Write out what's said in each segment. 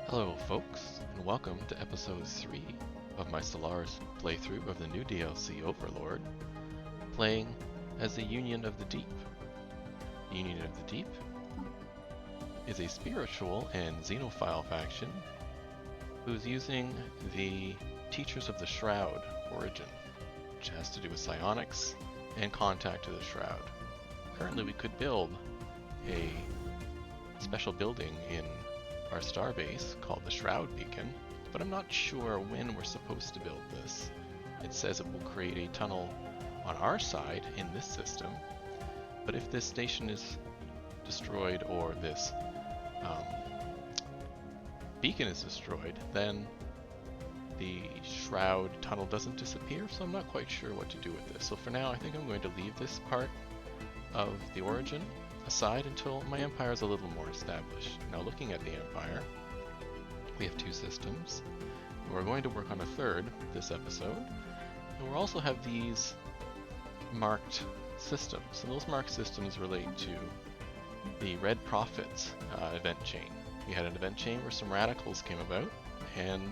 Hello folks, and welcome to episode 3 of my Stellaris playthrough of the new DLC Overlord, playing as the Union of the Deep. The Union of the Deep is a spiritual and xenophile faction who's using the Teachers of the Shroud origin, which has to do with psionics and contact to the Shroud. Currently we could build a special building in our starbase called the Shroud Beacon, but I'm not sure when we're supposed to build this. It says it will create a tunnel on our side in this system, but if this station is destroyed or this beacon is destroyed, then the Shroud tunnel doesn't disappear, so I'm not quite sure what to do with this. So for now, I think I'm going to leave this part of the origin aside until my empire is a little more established. Now, looking at the empire, we have two systems. We're going to work on a third this episode, and we'll also have these marked systems, and those marked systems relate to the Red Prophets event chain. We had an event chain where some radicals came about and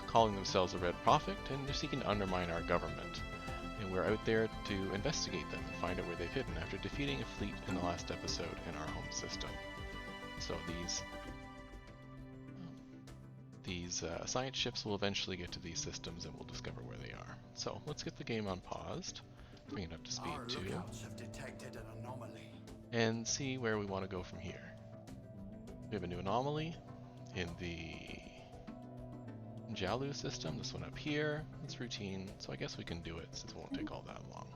calling themselves a Red Prophet, and they're seeking to undermine our government. And we're out there to investigate them and find out where they've hidden after defeating a fleet in the last episode in our home system. So these science ships will eventually get to these systems and we'll discover where they are. So let's get the game unpaused, bring it up to speed 2, and see where we want to go from here. We have a new anomaly in the Jalu system, this one up here. It's routine, so I guess we can do it since it won't take all that long.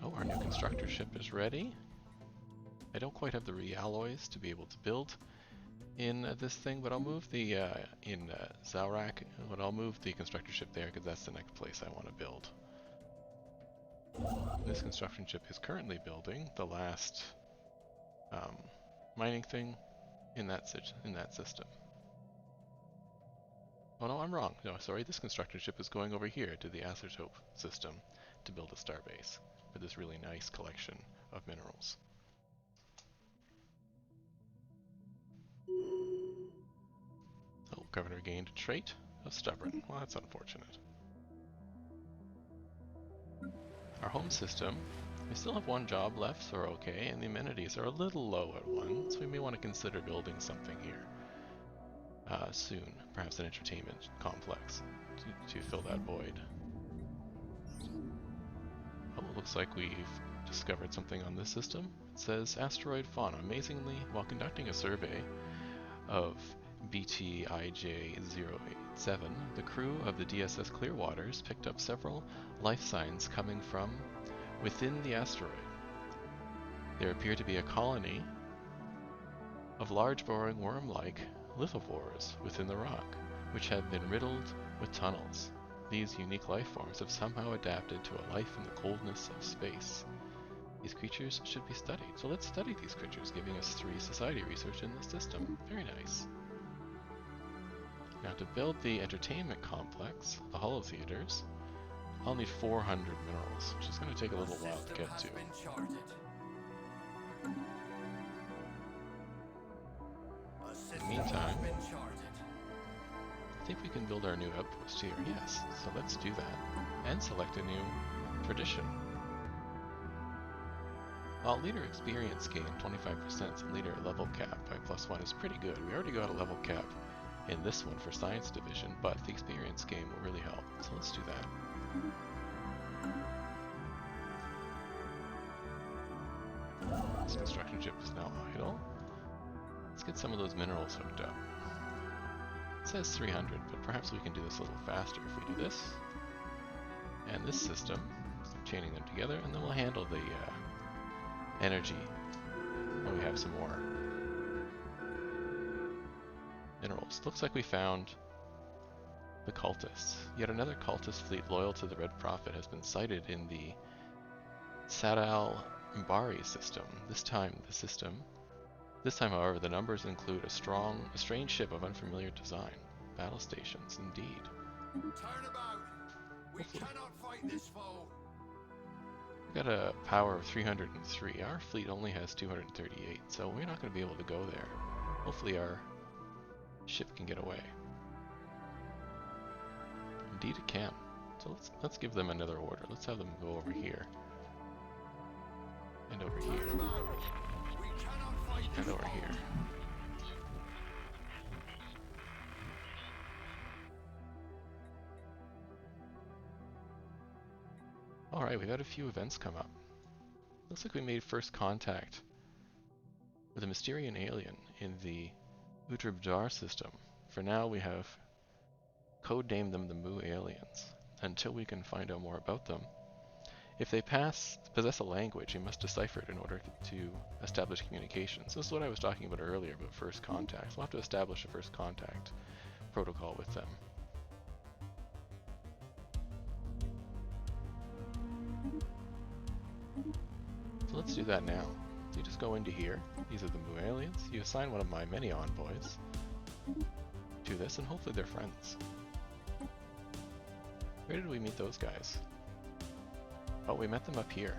Oh, our new constructor ship is ready. I don't quite have the realloys to be able to build in this thing, but I'll move the in Zaurak, but I'll move the constructor ship there because that's the next place I want to build. This construction ship is currently building the last mining thing in that system. Oh no, I'm wrong. No, sorry, this construction ship is going over here to the Acertope system to build a starbase for this really nice collection of minerals. Oh, Governor gained a trait of stubborn. Well, that's unfortunate. Our home system, we still have one job left, so we're okay, and the amenities are a little low at 1, so we may want to consider building something here soon, perhaps an entertainment complex to fill that void. Oh, it looks like we've discovered something on this system. It says asteroid fauna. Amazingly, while conducting a survey of BTIJ-087, the crew of the DSS Clearwaters picked up several life signs coming from within the asteroid. There appear to be a colony of large burrowing worm-like lithivores within the rock, which have been riddled with tunnels. These unique life forms have somehow adapted to a life in the coldness of space. These creatures should be studied, so let's study these creatures, giving us 3 society research in the system. Very nice. Now to build the entertainment complex, the holotheaters, I'll need 400 minerals, which is going to take a little while to get to. In the meantime, I think we can build our new outpost here. Yes, so let's do that. And select a new tradition. While leader experience gain 25% and leader level cap by +1 is pretty good. We already got a level cap in this one for science division, but the experience gain will really help. So let's do that. This construction ship is now idle. Let's get some of those minerals hooked up. It says 300, but perhaps we can do this a little faster if we do this. And this system, chaining them together, and then we'll handle the energy when we have some more minerals. Looks like we found the cultists. Yet another cultist fleet loyal to the Red Prophet has been sighted in the Sadal Mbari system. This time, however, the numbers include a strange ship of unfamiliar design. Battle stations, indeed. Turn about! We cannot fight this foe! We've got a power of 303. Our fleet only has 238, so we're not going to be able to go there. Hopefully our ship can get away. Indeed it can. So let's give them another order. Let's have them go over here. And over here. And over here. Alright, we've had a few events come up. Looks like we made first contact with a Mysterian alien in the Utribdar system. For now, we have codenamed them the Mu aliens, until we can find out more about them. If they possess a language, you must decipher it in order to establish communications. This is what I was talking about earlier about first contact. We'll have to establish a first contact protocol with them. So let's do that now. You just go into here. These are the Mu aliens. You assign one of my many envoys to this, and hopefully they're friends. Where did we meet those guys? Oh, we met them up here.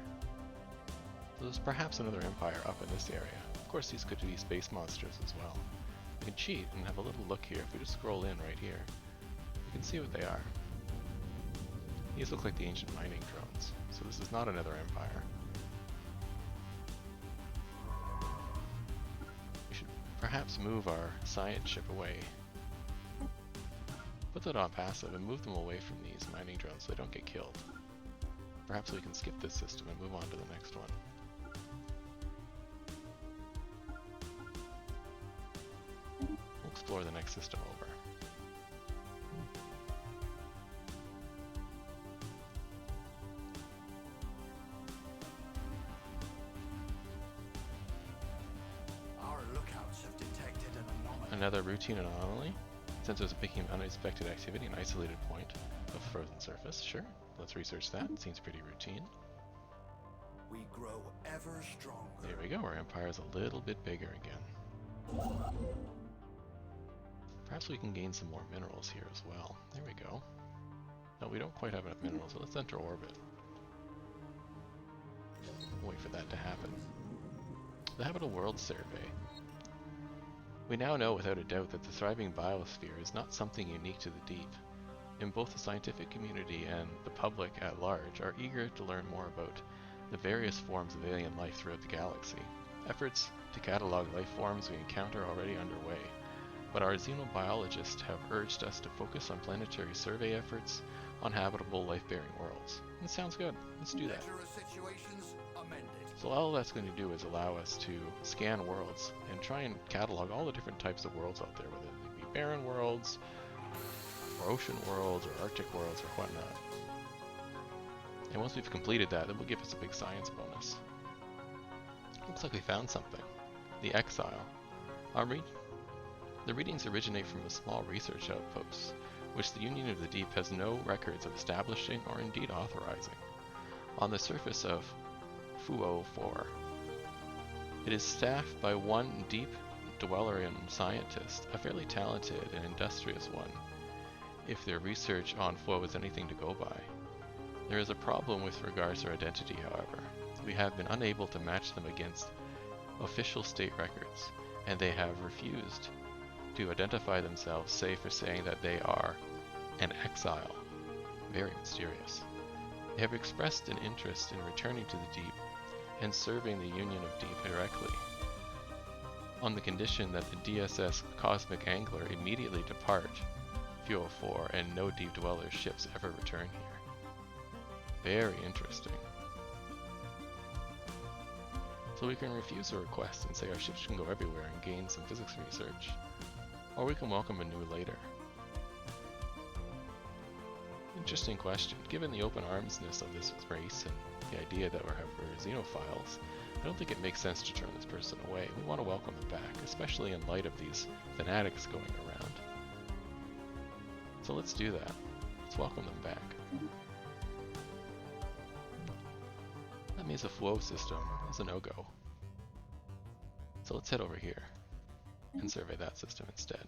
So there's perhaps another empire up in this area. Of course, these could be space monsters as well. We can cheat and have a little look here. If we just scroll in right here, we can see what they are. These look like the ancient mining drones, so this is not another empire. We should perhaps move our science ship away. Put that on passive and move them away from these mining drones so they don't get killed. Perhaps we can skip this system and move on to the next one. We'll explore the next system over. Our lookouts have detected an anomaly. Another routine anomaly. Sensors are picking up unexpected activity, an isolated point of frozen surface. Sure, let's research that. It seems pretty routine. We grow ever stronger. There we go, our empire is a little bit bigger again. Perhaps we can gain some more minerals here as well. There we go. No, we don't quite have enough minerals, so let's enter orbit. Wait for that to happen. The Habitable World Survey. We now know without a doubt that the thriving biosphere is not something unique to the deep. And both the scientific community and the public at large are eager to learn more about the various forms of alien life throughout the galaxy. Efforts to catalog life forms we encounter are already underway, but our xenobiologists have urged us to focus on planetary survey efforts on habitable life-bearing worlds. That sounds good. Let's do that. So all that's going to do is allow us to scan worlds and try and catalog all the different types of worlds out there, whether they be barren worlds, or ocean worlds, or arctic worlds, or whatnot. And once we've completed that, it will give us a big science bonus. Looks like we found something. The Exile. The readings originate from a small research outpost, which the Union of the Deep has no records of establishing or indeed authorizing. On the surface of Fuo 4. It is staffed by one deep dwellerian scientist, a fairly talented and industrious one, if their research on Fuo is anything to go by. There is a problem with regards to their identity, however. We have been unable to match them against official state records, and they have refused to identify themselves, save for saying that they are an exile. Very mysterious. They have expressed an interest in returning to the Deep and serving the Union of Deep directly, on the condition that the DSS Cosmic Angler immediately depart Fuel 4 and no Deep Dwellers ships ever return here. Very interesting. So we can refuse a request and say our ships can go everywhere and gain some physics research, or we can welcome a new later. Interesting question. Given the open armsness of this race and the idea that we're xenophiles, I don't think it makes sense to turn this person away. We want to welcome them back, especially in light of these fanatics going around. So let's do that. Let's welcome them back. That means the flow system is a no-go. So let's head over here and survey that system instead.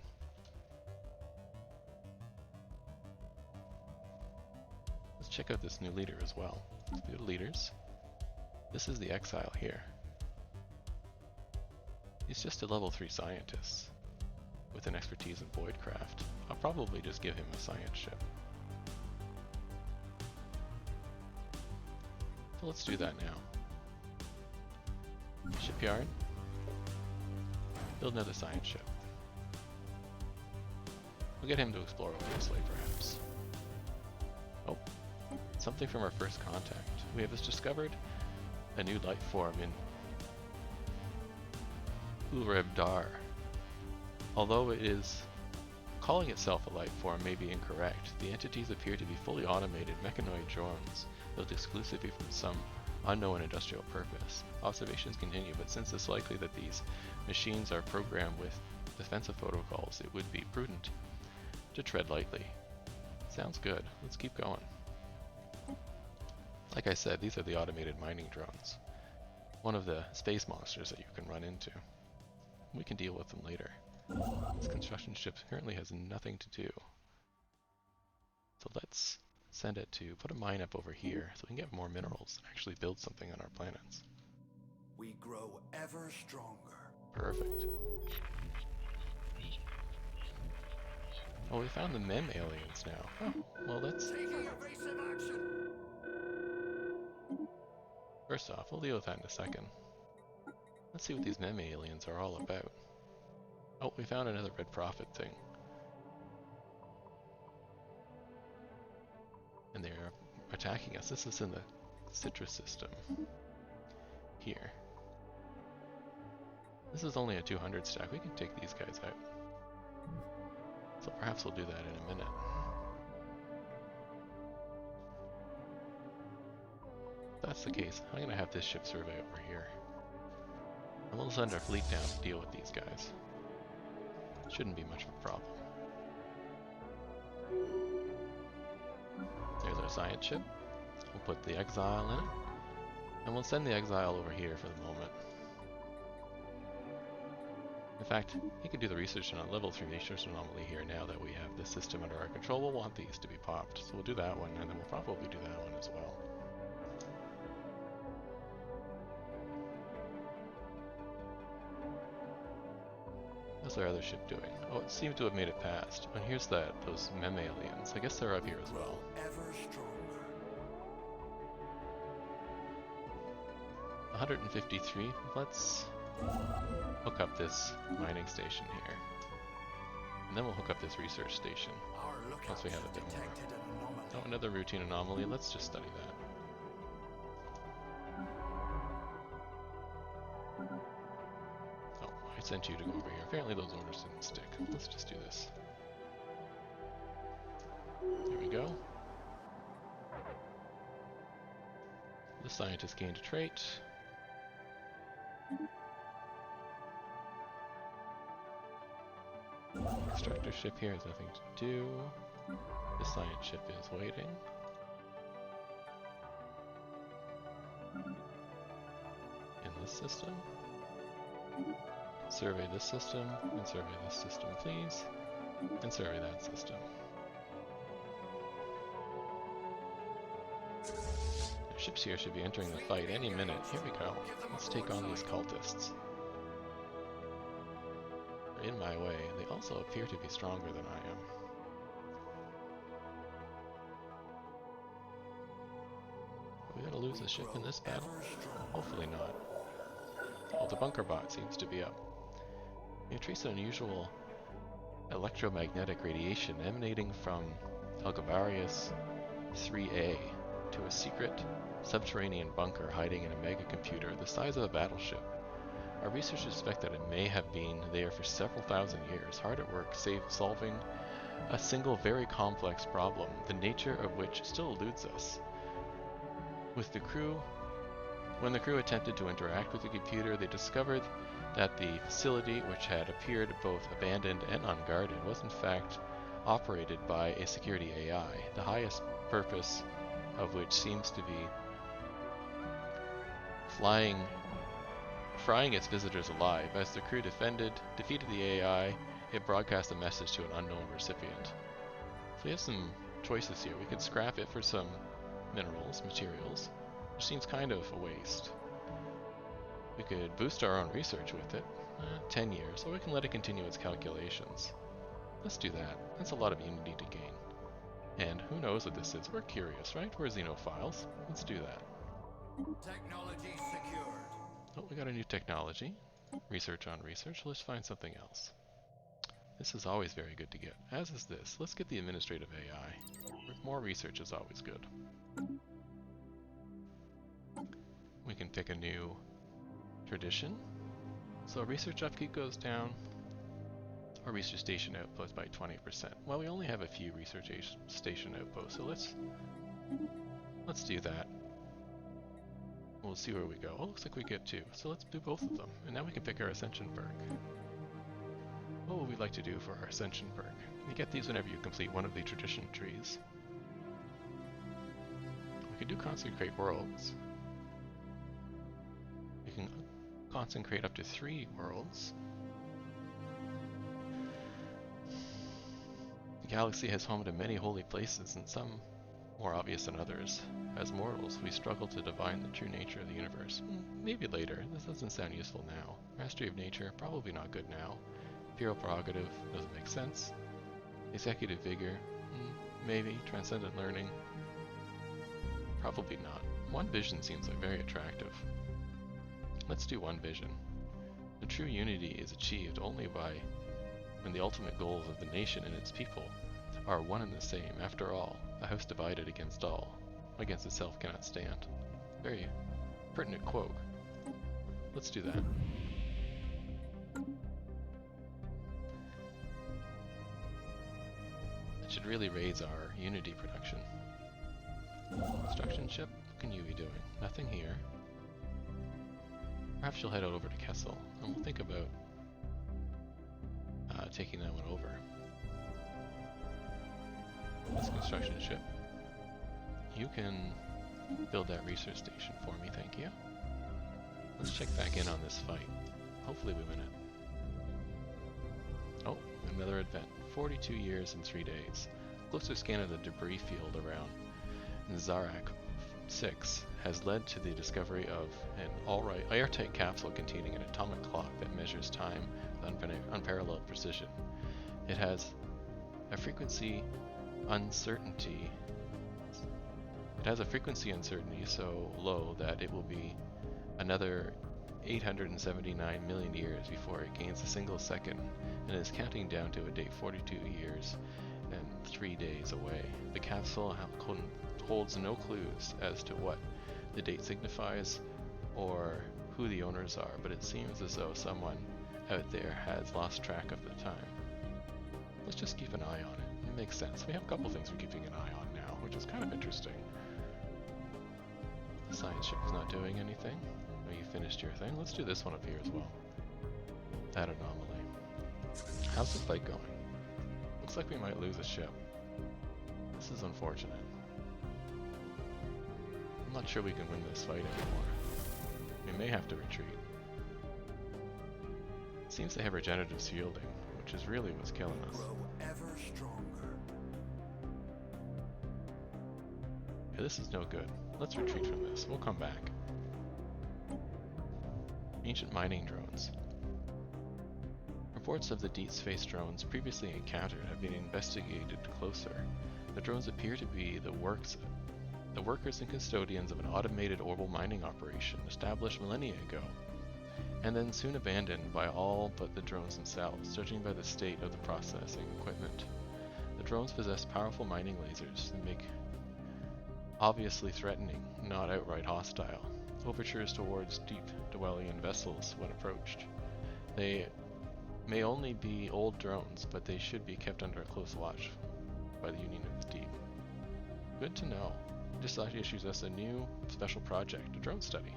Let's check out this new leader as well. Let's go to leaders. This is the exile here. He's just a level 3 scientist with an expertise in voidcraft. I'll probably just give him a science ship. So let's do that now. Shipyard. Build another science ship. We'll get him to explore obviously, perhaps. Oh, something from our first contact. We have just discovered a new life form in Urebdar. Although it is calling itself a life form may be incorrect, the entities appear to be fully automated mechanoid drones built exclusively from some unknown industrial purpose. Observations continue, but since it's likely that these machines are programmed with defensive protocols, it would be prudent to tread lightly. Sounds good. Let's keep going. Like I said, these are the automated mining drones. One of the space monsters that you can run into. We can deal with them later. This construction ship currently has nothing to do. So let's send it to put a mine up over here so we can get more minerals and actually build something on our planets. We grow ever stronger. Perfect. Oh, we found the mem aliens now. Oh, well that's... Taking evasive action. First off, we'll deal with that in a second. Let's see what these mem aliens are all about. Oh, we found another red prophet thing. And they're attacking us. This is in the citrus system. Here. This is only a 200 stack. We can take these guys out. So perhaps we'll do that in a minute. If that's the case, I'm going to have this ship survey over here. And we'll send our fleet down to deal with these guys. Shouldn't be much of a problem. There's our science ship. We'll put the exile in it. And we'll send the exile over here for the moment. In fact, he could do the research on a level 3 research anomaly here now that we have this system under our control. We'll want these to be popped. So we'll do that one, and then we'll probably do that one as well. What's our other ship doing? Oh, it seemed to have made it past. And here's those mem aliens. I guess they're up here as well. Ever stronger. 153. Let's hook up this mining station here. And then we'll hook up this research station. Our Once we lookouts have a bit more. detected an anomaly. Oh, another routine anomaly. Let's just study that. Oh, I sent you to go over here. Apparently those orders didn't stick. Let's just do this. There we go. The scientist gained a trait. Constructor ship here has nothing to do. The science ship is waiting. In this system. Survey this system, and survey this system, please. And survey that system. Our ships here should be entering the fight any minute. Here we go. Let's take on these cultists. They're in my way. They also appear to be stronger than I am. Are we gonna lose a ship in this battle? Hopefully not. Oh, the bunker bot seems to be up. You trace an unusual electromagnetic radiation emanating from Algavarius 3A to a secret subterranean bunker hiding in a megacomputer the size of a battleship. Our researchers suspect that it may have been there for several thousand years, hard at work solving a single very complex problem, the nature of which still eludes us. When the crew attempted to interact with the computer, they discovered that the facility, which had appeared both abandoned and unguarded, was in fact operated by a security AI, the highest purpose of which seems to be frying its visitors alive. As the crew defeated the AI, it broadcast a message to an unknown recipient. So we have some choices here. We could scrap it for some materials, which seems kind of a waste. We could boost our own research with it, 10 years, or we can let it continue its calculations. Let's do that. That's a lot of unity to gain. And who knows what this is? We're curious, right? We're xenophiles. Let's do that. Technology secured. Oh, we got a new technology. Research on research. Let's find something else. This is always very good to get, as is this. Let's get the administrative AI. More research is always good. We can pick a new tradition. So research upkeep goes down, or research station outputs by 20%. Well, we only have a few research station outposts, so let's do that. We'll see where we go. Oh, looks like we get 2, so let's do both of them. And now we can pick our Ascension perk. What would we like to do for our Ascension perk? You get these whenever you complete one of the tradition trees. We can do consecrate worlds. We can consecrate up to 3 worlds. The galaxy has home to many holy places, and some more obvious than others. As mortals, we struggle to divine the true nature of the universe. Maybe later. This doesn't sound useful now. Mastery of nature, probably not good now. Imperial prerogative, doesn't make sense. Executive vigor, maybe. Transcendent learning, probably not. One vision seems like very attractive. Let's do one vision. The true unity is achieved only when the ultimate goals of the nation and its people are one and the same. After all, a house divided against itself cannot stand. Very pertinent quote. Let's do that. It should really raise our unity production. Construction ship? What can you be doing? Nothing here. Perhaps you'll head out over to Kessel, and we'll think about taking that one over. This construction ship. You can build that research station for me, thank you. Let's check back in on this fight. Hopefully we win it. Oh, another event. 42 years and 3 days. Closer scan of the debris field around Zarak 6 has led to the discovery of an airtight capsule containing an atomic clock that measures time with unparalleled precision. It has a frequency uncertainty. It has a frequency uncertainty so low that it will be another 879 million years before it gains a single second, and is counting down to a date 42 years and 3 days away. The capsule holds no clues as to what the date signifies or who the owners are, but it seems as though someone out there has lost track of the time. Let's just keep an eye on it. It makes sense. We have a couple things we're keeping an eye on now, which is kind of interesting. The science ship is not doing anything. Oh, you finished your thing. Let's do this one up here as well. That anomaly. How's the fight going? Looks like we might lose a ship. This is unfortunate. I'm not sure we can win this fight anymore. We may have to retreat. It seems they have regenerative shielding, which is really what's killing us. Grow ever stronger. Yeah, this is no good. Let's retreat from this. We'll come back. Ancient mining drones. Reports of the deep space drones previously encountered have been investigated closer. The drones appear to be the workers and custodians of an automated orbital mining operation established millennia ago, and then soon abandoned by all but the drones themselves, judging by the state of the processing equipment. The drones possess powerful mining lasers that make obviously threatening, not outright hostile. Overtures towards deep-dwelling vessels when approached. They may only be old drones, but they should be kept under close watch by the Union of the Deep. Good to know. This actually issues us a new special project, a drone study.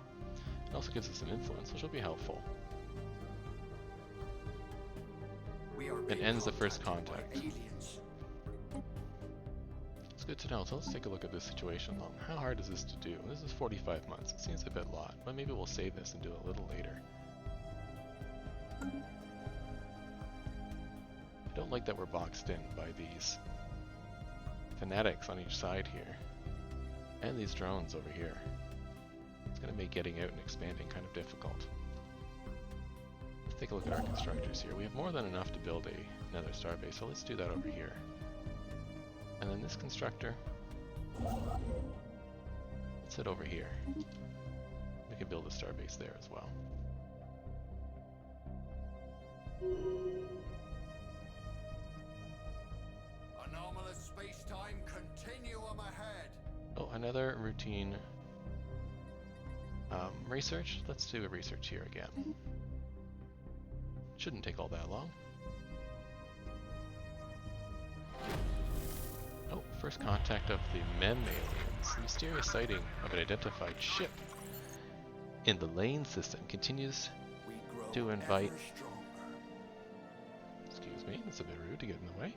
It also gives us an influence, which will be helpful. It ends the first contact. It's good to know, so let's take a look at this situation. How hard is this to do? This is 45 months. It seems a bit lot, but maybe we'll save this and do it a little later. I don't like that we're boxed in by these fanatics on each side here. And these drones over here. It's going to make getting out and expanding kind of difficult. take a look at our constructors here. We have more than enough to build another starbase, so let's do that over here. And then this constructor, let's head over here. We can build a starbase there as well. Anomalous space-time continuum ahead. Oh, another routine research. Let's do a research here again. Shouldn't take all that long. Oh, first contact of the MEM aliens. The mysterious sighting of an identified ship in the lane system continues We grow to invite... ever stronger. Excuse me, that's a bit rude to get in the way.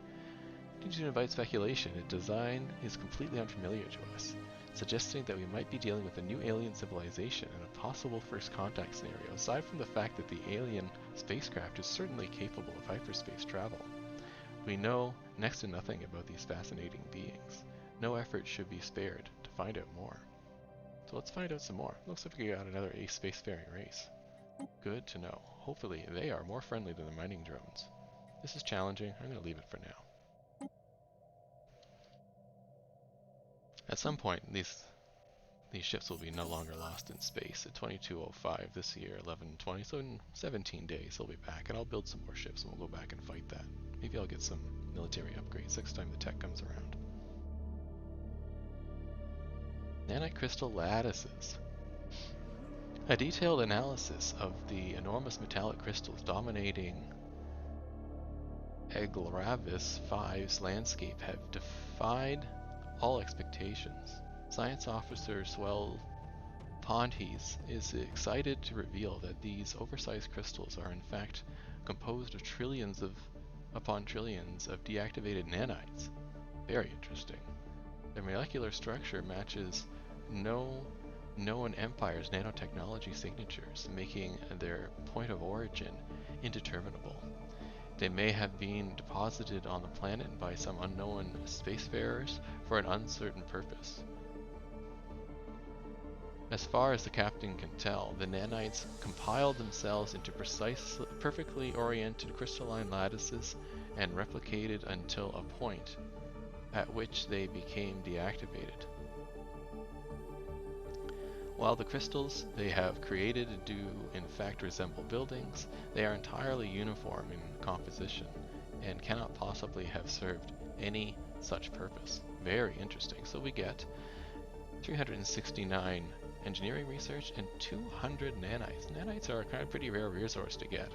Continues to invite speculation. Its design is completely unfamiliar to us, suggesting that we might be dealing with a new alien civilization and a possible first contact scenario, aside from the fact that the alien spacecraft is certainly capable of hyperspace travel. We know next to nothing about these fascinating beings. No effort should be spared to find out more. So let's find out some more. Looks like we got another spacefaring race. Good to know. Hopefully they are more friendly than the mining drones. This is challenging. I'm going to leave it for now. At some point, these ships will be no longer lost in space. At 2205 this year, 1120, so in 17 days they'll be back, and I'll build some more ships and we'll go back and fight that. Maybe I'll get some military upgrades next time the tech comes around. Nanocrystal lattices. A detailed analysis of the enormous metallic crystals dominating Agravis 5's landscape have defied all expectations. Science officer Swell Pontes is excited to reveal that these oversized crystals are in fact composed of trillions upon trillions of deactivated nanites. Very interesting. Their molecular structure matches no known empire's nanotechnology signatures, making their point of origin indeterminable. They may have been deposited on the planet by some unknown spacefarers for an uncertain purpose. As far as the captain can tell, the nanites compiled themselves into perfectly oriented crystalline lattices and replicated until a point at which they became deactivated. While the crystals they have created do in fact resemble buildings, they are entirely uniform in composition and cannot possibly have served any such purpose. Very interesting. So we get 369 engineering research and 200 nanites. Nanites are a kind of pretty rare resource to get,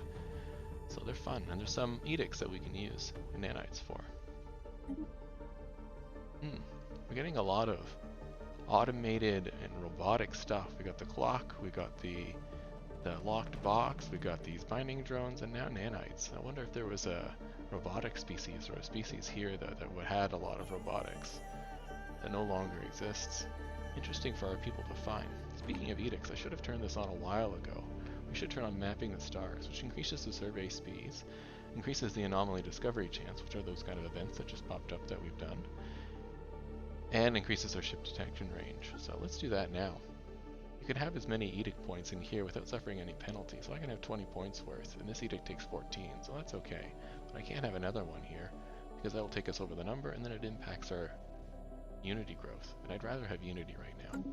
so they're fun, and there's some edicts that we can use nanites for. We're getting a lot of automated and robotic stuff. We got the clock, we got the locked box, we got these mining drones, and now nanites. I wonder if there was a robotic species or a species here that had a lot of robotics that no longer exists. Interesting for our people to find. Speaking of edicts, I should have turned this on a while ago. We should turn on mapping the stars, which increases the survey speeds, increases the anomaly discovery chance, which are those kind of events that just popped up that we've done, and increases our ship detection range. So let's do that now. You can have as many edict points in here without suffering any penalty. So I can have 20 points worth, and this edict takes 14, so that's okay. But I can't have another one here, because that will take us over the number, and then it impacts our unity growth. And I'd rather have unity right now.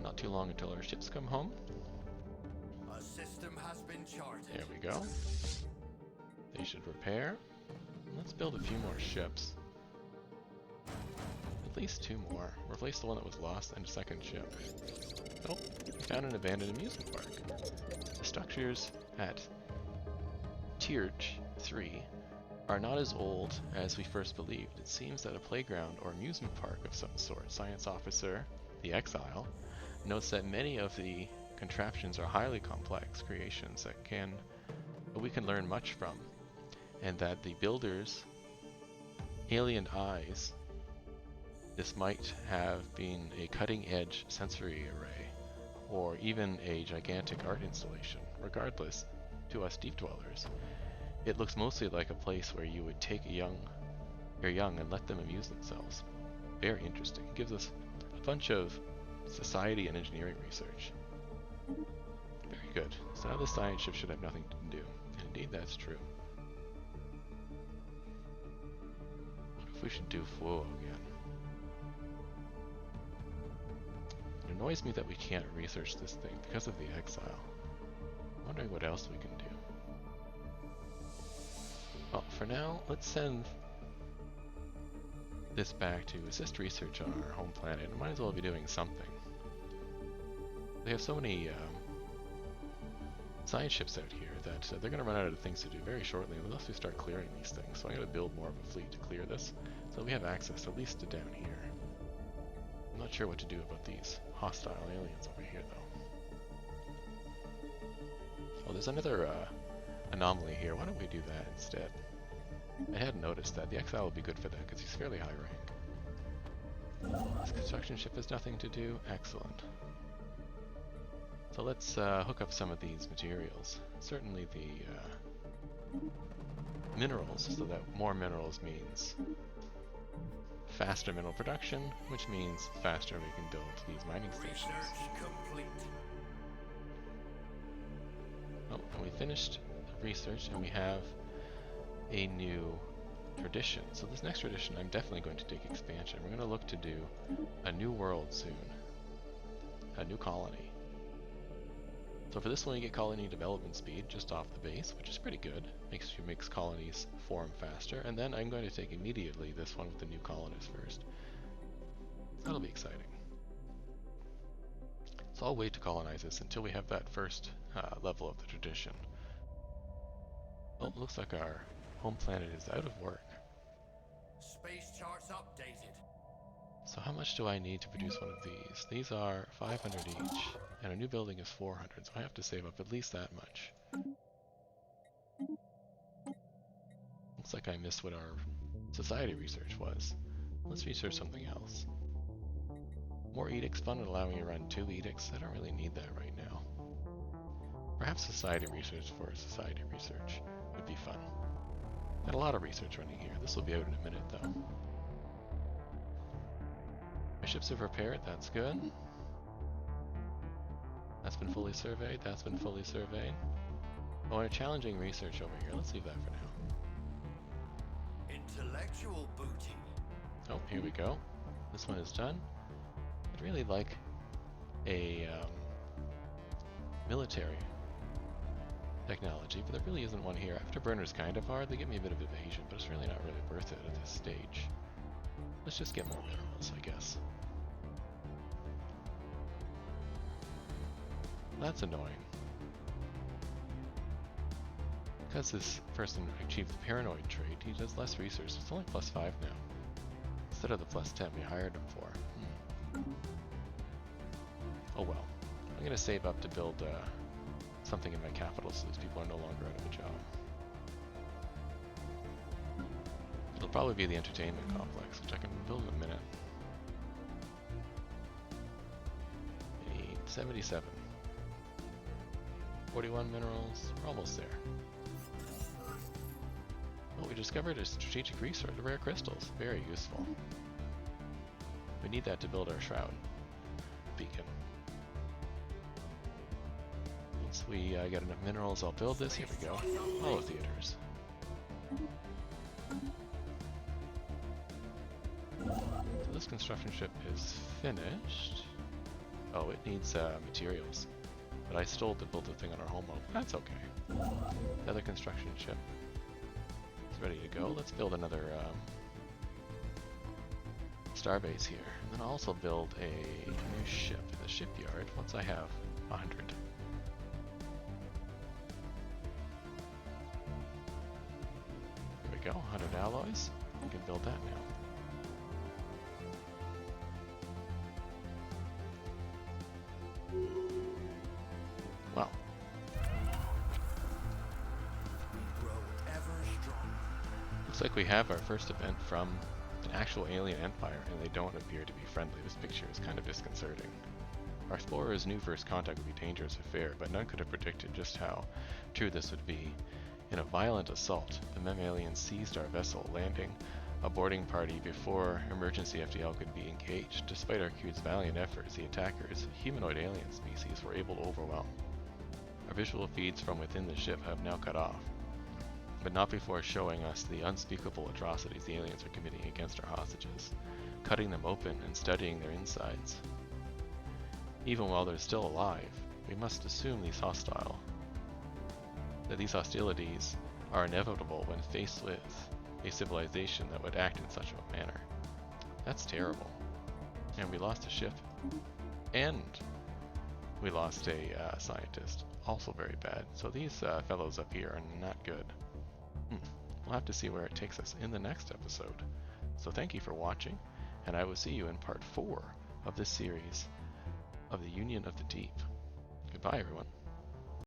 Not too long until our ships come home. A system has been charted. There we go. They should repair. Let's build a few more ships. At least 2 more. Replace the one that was lost and a second ship. Oh, we found an abandoned amusement park. The structures at Tierge 3 are not as old as we first believed. It seems that a playground or amusement park of some sort. Science officer, the Exile, notes that many of the contraptions are highly complex creations that we can learn much from, and that the builders' alien eyes, this might have been a cutting-edge sensory array, or even a gigantic art installation. Regardless, to us deep dwellers, it looks mostly like a place where you would take your young and let them amuse themselves. Very interesting. It gives us a bunch of society and engineering research. Very good. So now the science ship should have nothing to do. And indeed, that's true. What if we should do Fuo again? It annoys me that we can't research this thing because of the exile. I'm wondering what else we can do. Well, for now, let's send this back to assist research on our home planet. It might as well be doing something. They have so many science ships out here that they're going to run out of things to do very shortly unless we start clearing these things. So I'm going to build more of a fleet to clear this, so we have access at least to down here. I'm not sure what to do about these hostile aliens over here, though. Oh, there's another anomaly here. Why don't we do that instead? I hadn't noticed that. The exile will be good for that because he's fairly high rank. This construction ship has nothing to do. Excellent. So let's hook up some of these materials. Certainly the minerals, so that more minerals means faster mineral production, which means faster we can build these mining stations. Research complete. Oh, and we finished the research, and we have a new tradition. So this next tradition, I'm definitely going to take expansion. We're going to look to do a new world soon. A new colony. So for this one, you get colony development speed just off the base, which is pretty good. Makes colonies form faster. And then I'm going to take immediately this one with the new colonists first. That'll be exciting. So I'll wait to colonize this until we have that first level of the tradition. Well, it looks like our home planet is out of work. Space charts updated. So how much do I need to produce one of these? These are 500 each, and a new building is 400, so I have to save up at least that much. Looks like I missed what our society research was. Let's research something else. More edicts fund would allow me to run 2 edicts. I don't really need that right now. Perhaps society research for society research would be fun. Got a lot of research running here. This will be out in a minute though. My ships have repaired, that's good. That's been fully surveyed, that's been fully surveyed. Oh, and a challenging research over here. Let's leave that for now. Intellectual booty. Oh, here we go. This one is done. I'd really like a military technology, but there really isn't one here. Afterburners kind of are. They give me a bit of evasion, but it's really not really worth it at this stage. Let's just get more minerals, I guess. That's annoying. Because this person achieved the paranoid trait, he does less research. It's only +5 now. Instead of the +10 we hired him for. Oh well. I'm going to save up to build something in my capital so these people are no longer out of a job. It'll probably be the entertainment complex, which I can build in a minute. I need 77. 41 minerals. We're almost there. Well, we discovered a strategic resource, the rare crystals. Very useful. We need that to build our Shroud beacon. Once we get enough minerals, I'll build this. Here we go. Hollow theaters. So this construction ship is finished. Oh, it needs materials. But I stole to build the thing on our home world. That's okay. Another construction ship is ready to go. Let's build another starbase here. And then I'll also build a new ship in the shipyard once I have 100. There we go, 100 alloys. We can build that now. Well. Looks like we have our first event from an actual alien empire, and they don't appear to be friendly. This picture is kind of disconcerting. Our explorer's new first contact would be a dangerous affair, but none could have predicted just how true this would be. In a violent assault, the Mem aliens seized our vessel, landing a boarding party before emergency FTL could be engaged. Despite our crew's valiant efforts, the attackers, humanoid alien species, were able to overwhelm. Our visual feeds from within the ship have now cut off, but not before showing us the unspeakable atrocities the aliens are committing against our hostages, cutting them open and studying their insides. Even while they're still alive, we must assume these hostilities are inevitable when faced with a civilization that would act in such a manner. That's terrible. And we lost a ship, and we lost a scientist. Also very bad. So these fellows up here are not good. We'll have to see where it takes us in the next episode. So thank you for watching, and I will see you in part 4 of this series of the Union of the Deep. Goodbye, everyone.